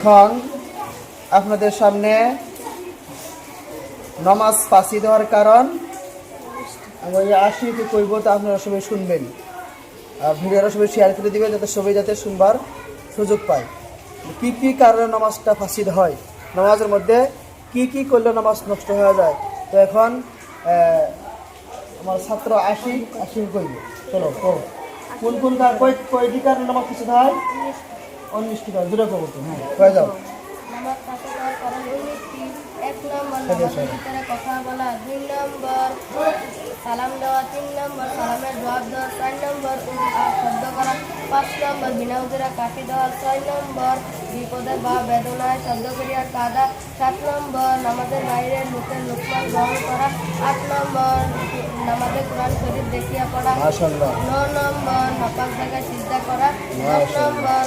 এখন আপনাদের সামনে নামাজ ফাঁসি দেওয়ার কারণ আমি আশিকে কইব, তো আপনারা সবাই শুনবেন। ভিডিওটা সবাই শেয়ার করে দিবেন যাতে সবাই শুনবার সুযোগ পায়। কি কি কারণে নামাজটা ফাঁসিদ হয়, নামাজের মধ্যে কি কি করলে নামাজ নষ্ট হয়ে যায়। তো এখন আমার ছাত্র আশিক কইব। চলো কোন কোন কয়টি কারণে নামাজ ফাঁসিদ হয়? 19টি কারণ। দুটো কব তো, হ্যাঁ কয়ে যাও। নামাজ ফাঁসি দেওয়ার কারণ 19টি। 1 নম্বর নামাজের ভিতরে কথা বলা, 2 নম্বর সালাম দেওয়া, 3 নম্বর সালামের জবাব দেওয়া, 4 নম্বর শব্দ করা, 5 নম্বর বিনা উজুরে কাশি দেওয়া, 6 নম্বর বিপদে বা বেদনায় শব্দ করিয়া কাঁদা, 7 নম্বর নামাজের বাইরে লোকের লোকমান গ্রহণ করা, 8 নম্বর নামাজে কোরআন শরীফ দেখিয়া পড়া, 9 নম্বর নাপাক জায়গায় সিজদা করা, 10 নম্বর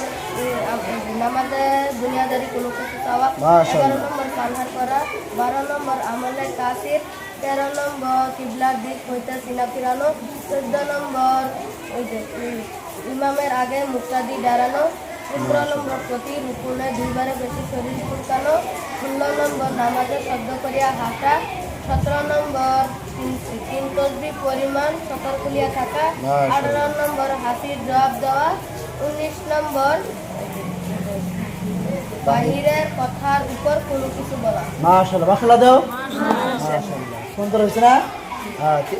নামাজে দুনিয়াদারি কোনো কিছু চাওয়া, 11 নম্বর পানহার করা, 12 নম্বর আমলে কাসির, 13 নম্বর কিবলার দিক হইতে সিনা ফিরানো, 14 নম্বর ইমামের আগে মুক্তাদি দাঁড়ানো, 15 নম্বর প্রতি রুকুনে 2 বারে বেশি শরীর ফুলকানো, 16 নম্বর নামাজে শব্দ করিয়া হাসা, 17 নম্বর 3 তসবিহ পরিমাণ সকল খুলিয়া থাকা, 18 নম্বর হাসির জবাব দেওয়া, 19 নম্বর বাহিরের কথার উপর কোনো কিছু বলা। মাশাআল্লাহ, মাশাআল্লাহ দাও। মাশাআল্লাহ, সুন্দর হয়েছে না?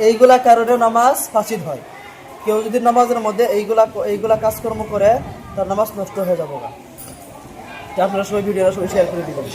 এইগুলা কারণে নামাজ ফাঁসিদ হয়। কেউ যদি নামাজের মধ্যে এইগুলা কাজকর্ম করে তার নামাজ নষ্ট হয়ে যাবে। আপনারা সবাই ভিডিওটা শেয়ার করে দিবেন।